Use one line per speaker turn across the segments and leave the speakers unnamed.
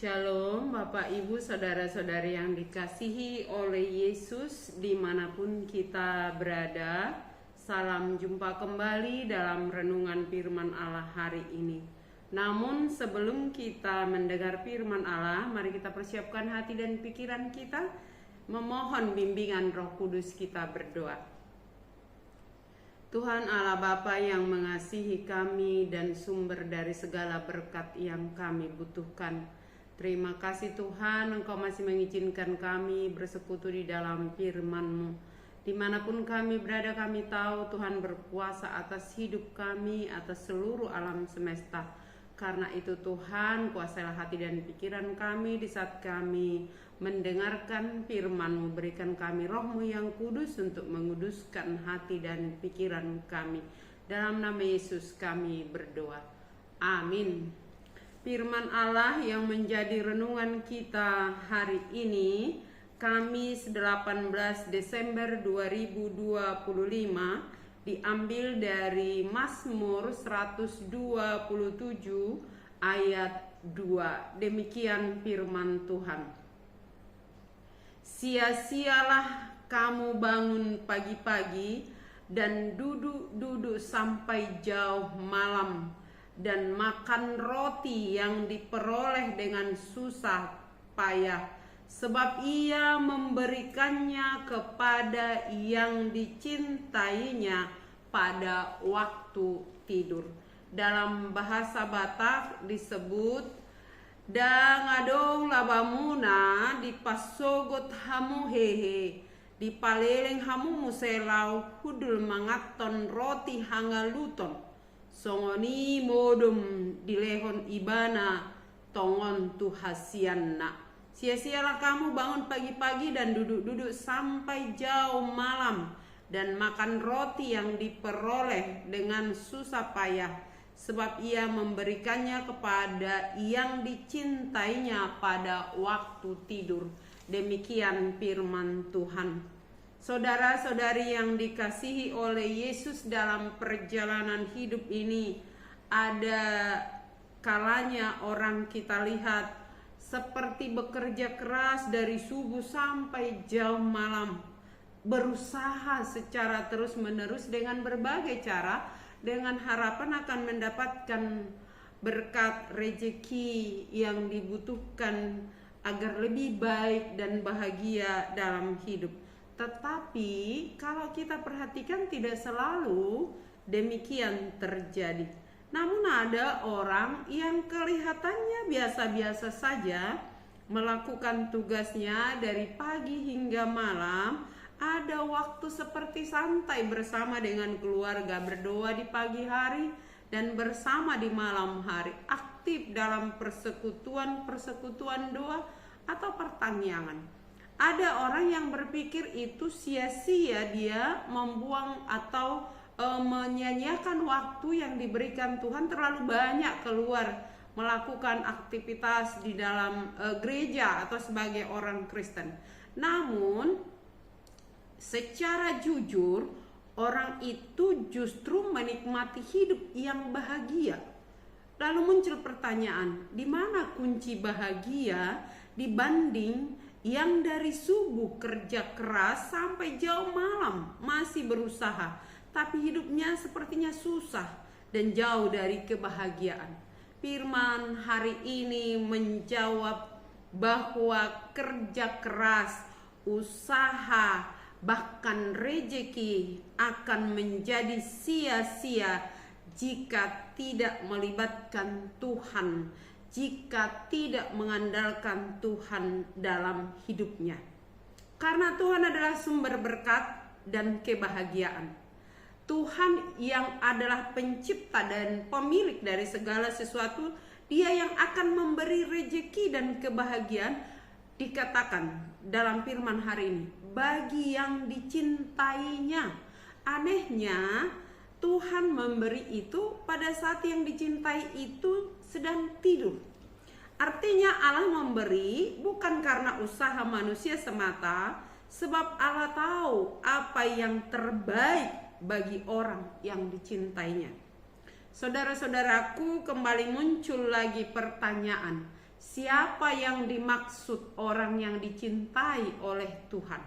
Shalom Bapak Ibu Saudara-saudari yang dikasihi oleh Yesus dimanapun kita berada. Salam jumpa kembali dalam renungan firman Allah hari ini. Namun sebelum kita mendengar firman Allah, mari kita persiapkan hati dan pikiran kita, memohon bimbingan Roh Kudus. Kita berdoa. Tuhan Allah Bapa yang mengasihi kami dan sumber dari segala berkat yang kami butuhkan, terima kasih Tuhan, Engkau masih mengizinkan kami bersekutu di dalam firman-Mu. Dimanapun kami berada, kami tahu Tuhan berkuasa atas hidup kami, atas seluruh alam semesta. Karena itu Tuhan, kuasailah hati dan pikiran kami di saat kami mendengarkan firman-Mu. Berikan kami Roh-Mu yang kudus untuk menguduskan hati dan pikiran kami. Dalam nama Yesus kami berdoa. Amin. Firman Allah yang menjadi renungan kita hari ini, Kamis 18 Desember 2025, diambil dari Mazmur 127 ayat 2. Demikian firman Tuhan. Sia-sialah kamu bangun pagi-pagi dan duduk-duduk sampai jauh malam, dan makan roti yang diperoleh dengan susah payah, sebab ia memberikannya kepada yang dicintainya pada waktu tidur. Dalam bahasa Batak disebut dangadong labamuna dipasogot hamu hehe, dipaleleng hamu muselau hudul mangaton roti hangaluton, songoni modum dilehon ibana tongon tuhasianna. Sia-sialah kamu bangun pagi-pagi dan duduk-duduk sampai jauh malam, dan makan roti yang diperoleh dengan susah payah, sebab ia memberikannya kepada yang dicintainya pada waktu tidur. Demikian firman Tuhan. Saudara-saudari yang dikasihi oleh Yesus, dalam perjalanan hidup ini ada kalanya orang kita lihat seperti bekerja keras dari subuh sampai jauh malam, berusaha secara terus-menerus dengan berbagai cara, dengan harapan akan mendapatkan berkat rezeki yang dibutuhkan agar lebih baik dan bahagia dalam hidup. Tetapi kalau kita perhatikan, tidak selalu demikian terjadi. Namun ada orang yang kelihatannya biasa-biasa saja melakukan tugasnya dari pagi hingga malam. Ada waktu seperti santai bersama dengan keluarga, berdoa di pagi hari dan bersama di malam hari, aktif dalam persekutuan doa atau pertanyaan. Ada orang yang berpikir itu sia-sia, dia membuang atau menyanyiakan waktu yang diberikan Tuhan, terlalu banyak keluar melakukan aktivitas di dalam gereja atau sebagai orang Kristen. Namun secara jujur, orang itu justru menikmati hidup yang bahagia. Lalu muncul pertanyaan, di mana kunci bahagia dibanding yang dari subuh kerja keras sampai jauh malam masih berusaha, tapi hidupnya sepertinya susah dan jauh dari kebahagiaan? Firman hari ini menjawab bahwa kerja keras, usaha, bahkan rezeki akan menjadi sia-sia jika tidak melibatkan Tuhan, jika tidak mengandalkan Tuhan dalam hidupnya. Karena Tuhan adalah sumber berkat dan kebahagiaan. Tuhan yang adalah pencipta dan pemilik dari segala sesuatu, Dia yang akan memberi rezeki dan kebahagiaan. Dikatakan dalam firman hari ini, bagi yang dicintainya. Anehnya, Tuhan memberi itu pada saat yang dicintai itu sedang tidur. Artinya Allah memberi bukan karena usaha manusia semata, sebab Allah tahu apa yang terbaik bagi orang yang dicintainya. Saudara-saudaraku, kembali muncul lagi pertanyaan, Siapa yang dimaksud orang yang dicintai oleh Tuhan?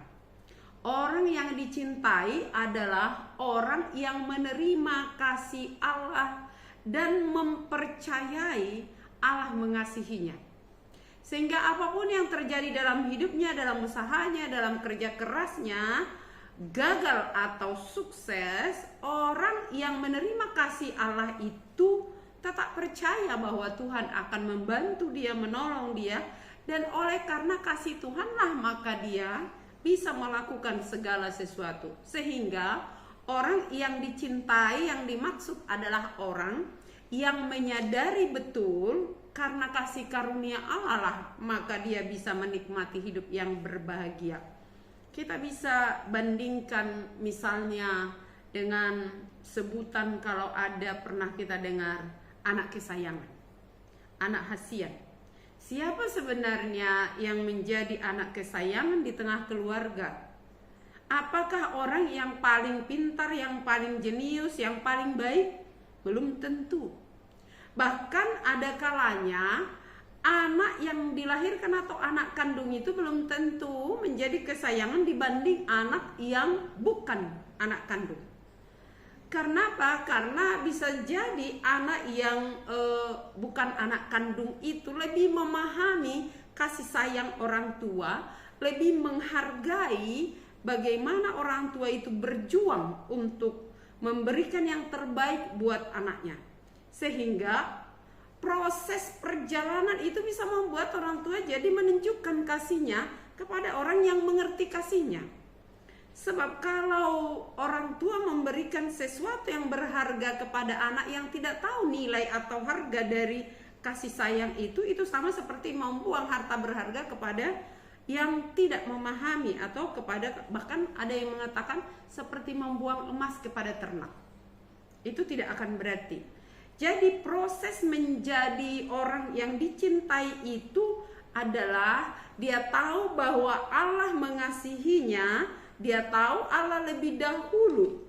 Orang yang dicintai adalah orang yang menerima kasih Allah dan mempercayai Allah mengasihinya. Sehingga apapun yang terjadi dalam hidupnya, dalam usahanya, dalam kerja kerasnya, gagal atau sukses, orang yang menerima kasih Allah itu tetap percaya bahwa Tuhan akan membantu dia, menolong dia, dan oleh karena kasih Tuhanlah maka dia bisa melakukan segala sesuatu. Sehingga orang yang dicintai, yang dimaksud adalah orang yang menyadari betul karena kasih karunia Allah lah, maka dia bisa menikmati hidup yang berbahagia. Kita bisa bandingkan misalnya dengan sebutan, kalau ada pernah kita dengar, anak kesayangan, anak hasian. Siapa sebenarnya yang menjadi anak kesayangan di tengah keluarga? Apakah orang yang paling pintar, yang paling jenius, yang paling baik? Belum tentu. Bahkan ada kalanya anak yang dilahirkan atau anak kandung itu belum tentu menjadi kesayangan dibanding anak yang bukan anak kandung. Karena apa? Karena bisa jadi anak yang bukan anak kandung itu lebih memahami kasih sayang orang tua, lebih menghargai bagaimana orang tua itu berjuang untuk memberikan yang terbaik buat anaknya. Sehingga proses perjalanan itu bisa membuat orang tua jadi menunjukkan kasihnya kepada orang yang mengerti kasihnya. Sebab kalau orang tua memberikan sesuatu yang berharga kepada anak yang tidak tahu nilai atau harga dari kasih sayang itu sama seperti membuang harta berharga kepada yang tidak memahami, atau kepada, bahkan ada yang mengatakan seperti membuang emas kepada ternak. Itu tidak akan berarti. Jadi proses menjadi orang yang dicintai itu adalah dia tahu bahwa Allah mengasihinya. Dia tahu Allah lebih dahulu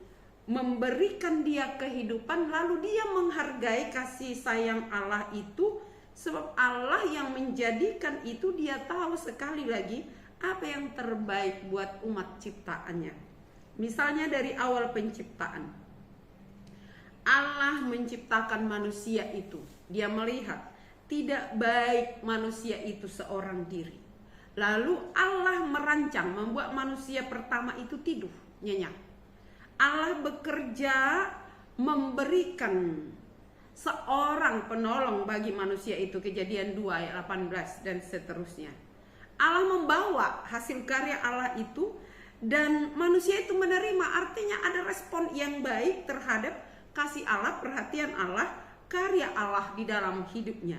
memberikan dia kehidupan, lalu dia menghargai kasih sayang Allah itu. Sebab Allah yang menjadikan itu, dia tahu sekali lagi apa yang terbaik buat umat ciptaannya. Misalnya dari awal penciptaan, Allah menciptakan manusia itu, dia melihat tidak baik manusia itu seorang diri. Lalu Allah merancang membuat manusia pertama itu tidur nyenyak. Allah bekerja memberikan seorang penolong bagi manusia itu, Kejadian 2 ayat 18 dan seterusnya. Allah membawa hasil karya Allah itu dan manusia itu menerima, artinya ada respon yang baik terhadap kasih Allah, perhatian Allah, karya Allah di dalam hidupnya.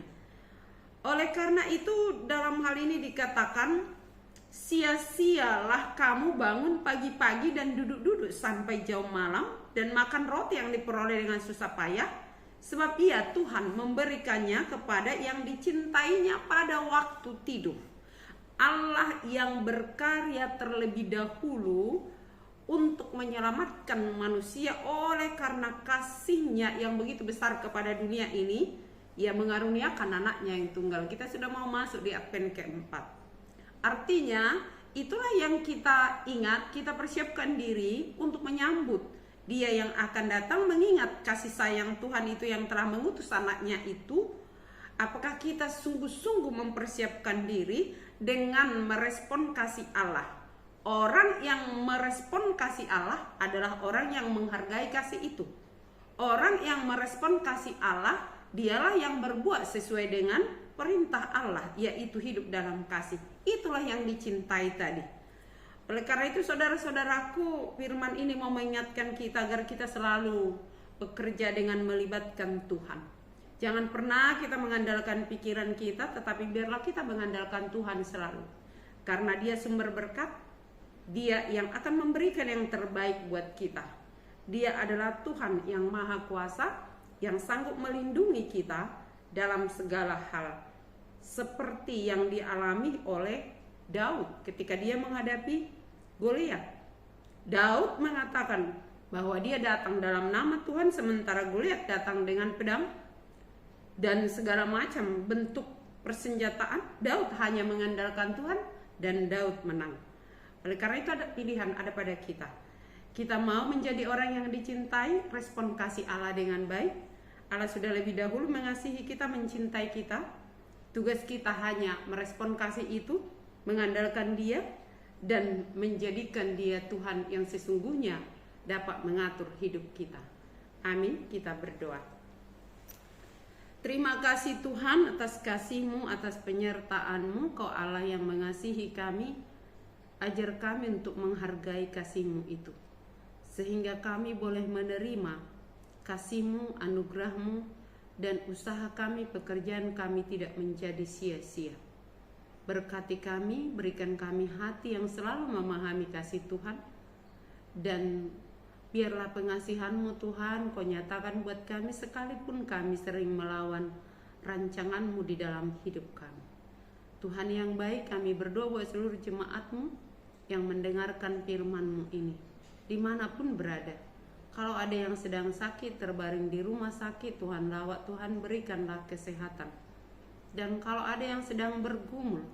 Oleh karena itu dalam hal ini dikatakan, sia-sialah kamu bangun pagi-pagi dan duduk-duduk sampai jauh malam dan makan roti yang diperoleh dengan susah payah, sebab ia Tuhan memberikannya kepada yang dicintainya pada waktu tidur. Allah yang berkarya terlebih dahulu untuk menyelamatkan manusia oleh karena kasihnya yang begitu besar kepada dunia ini, ia mengaruniakan anaknya yang tunggal. Kita sudah mau masuk di Advent keempat. Artinya itulah yang kita ingat, kita persiapkan diri untuk menyambut dia yang akan datang, mengingat kasih sayang Tuhan itu yang telah mengutus anaknya itu. Apakah kita sungguh-sungguh mempersiapkan diri dengan merespon kasih Allah? Orang yang merespon kasih Allah adalah orang yang menghargai kasih itu. Orang yang merespon kasih Allah, dialah yang berbuat sesuai dengan perintah Allah, yaitu hidup dalam kasih. Itulah yang dicintai tadi. Oleh karena itu saudara-saudaraku, firman ini mau mengingatkan kita agar kita selalu bekerja dengan melibatkan Tuhan. Jangan pernah kita mengandalkan pikiran kita, tetapi biarlah kita mengandalkan Tuhan selalu. Karena dia sumber berkat, dia yang akan memberikan yang terbaik buat kita. Dia adalah Tuhan yang maha kuasa, yang sanggup melindungi kita dalam segala hal, seperti yang dialami oleh Daud ketika dia menghadapi Goliat. Daud mengatakan bahwa dia datang dalam nama Tuhan, sementara Goliat datang dengan pedang dan segala macam bentuk persenjataan, Daud hanya mengandalkan Tuhan dan Daud menang. Oleh karena itu ada pilihan ada pada kita. Kita mau menjadi orang yang dicintai, respon kasih Allah dengan baik. Allah sudah lebih dahulu mengasihi kita, mencintai kita. Tugas kita hanya merespon kasih itu, mengandalkan Dia, dan menjadikan Dia Tuhan yang sesungguhnya dapat mengatur hidup kita. Amin. Kita berdoa. Terima kasih Tuhan atas kasih-Mu, atas penyertaan-Mu. Kau Allah yang mengasihi kami. Ajar kami untuk menghargai kasih-Mu itu, sehingga kami boleh menerima kasih-Mu, anugerah-Mu, dan usaha kami, pekerjaan kami tidak menjadi sia-sia. Berkati kami, berikan kami hati yang selalu memahami kasih Tuhan, dan biarlah pengasihan-Mu Tuhan Kau nyatakan buat kami sekalipun kami sering melawan rancangan-Mu di dalam hidup kami. Tuhan yang baik, kami berdoa buat seluruh jemaat-Mu yang mendengarkan firman-Mu ini, dimanapun berada. Kalau ada yang sedang sakit, terbaring di rumah sakit, Tuhan lawat, Tuhan berikanlah kesehatan. Dan kalau ada yang sedang bergumul,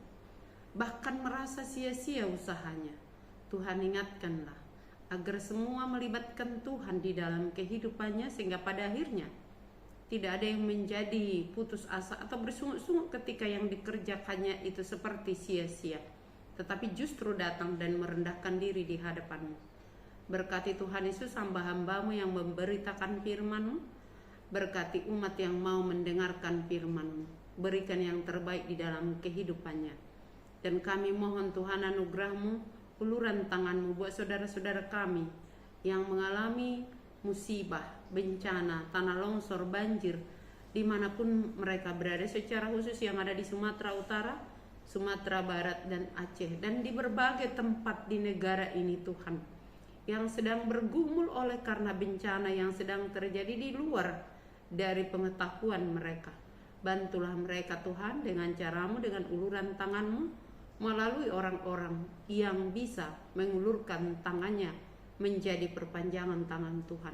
bahkan merasa sia-sia usahanya, Tuhan ingatkanlah agar semua melibatkan Tuhan di dalam kehidupannya, sehingga pada akhirnya tidak ada yang menjadi putus asa atau bersungut-sungut ketika yang dikerjakannya itu seperti sia-sia, tetapi justru datang dan merendahkan diri di hadapan-Mu. Berkati Tuhan Yesus hamba-hamba-Mu yang memberitakan firman-Mu, berkati umat yang mau mendengarkan firman-Mu, berikan yang terbaik di dalam kehidupannya. Dan kami mohon Tuhan anugerah-Mu, uluran tangan-Mu buat saudara-saudara kami yang mengalami musibah, bencana, tanah longsor, banjir, dimanapun mereka berada, secara khusus yang ada di Sumatera Utara, Sumatera Barat, dan Aceh, dan di berbagai tempat di negara ini Tuhan, yang sedang bergumul oleh karena bencana yang sedang terjadi di luar dari pengetahuan mereka. Bantulah mereka Tuhan dengan cara-Mu, dengan uluran tangan-Mu, melalui orang-orang yang bisa mengulurkan tangannya menjadi perpanjangan tangan Tuhan.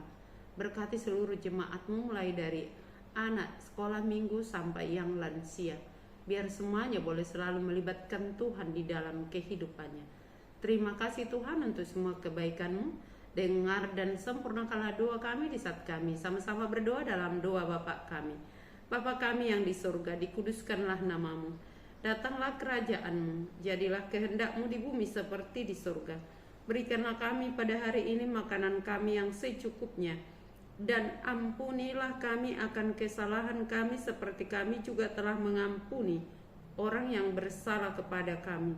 Berkati seluruh jemaat-Mu mulai dari anak sekolah minggu sampai yang lansia. Biar semuanya boleh selalu melibatkan Tuhan di dalam kehidupannya. Terima kasih Tuhan untuk semua kebaikan-Mu. Dengar dan sempurnakanlah doa kami di saat kami sama-sama berdoa dalam doa Bapa kami. Bapa kami yang di surga, dikuduskanlah nama-Mu. Datanglah kerajaan-Mu, jadilah kehendak-Mu di bumi seperti di surga. Berikanlah kami pada hari ini makanan kami yang secukupnya, dan ampunilah kami akan kesalahan kami seperti kami juga telah mengampuni orang yang bersalah kepada kami.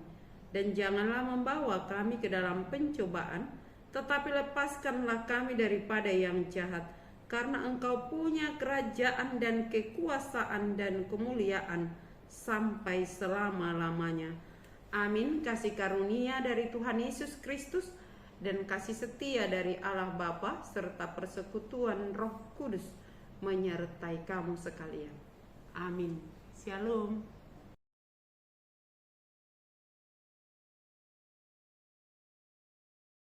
Dan janganlah membawa kami ke dalam pencobaan, tetapi lepaskanlah kami daripada yang jahat. Karena Engkau punya kerajaan dan kekuasaan dan kemuliaan sampai selama-lamanya. Amin. Kasih karunia dari Tuhan Yesus Kristus dan kasih setia dari Allah Bapa serta persekutuan Roh Kudus menyertai kamu sekalian. Amin. Shalom.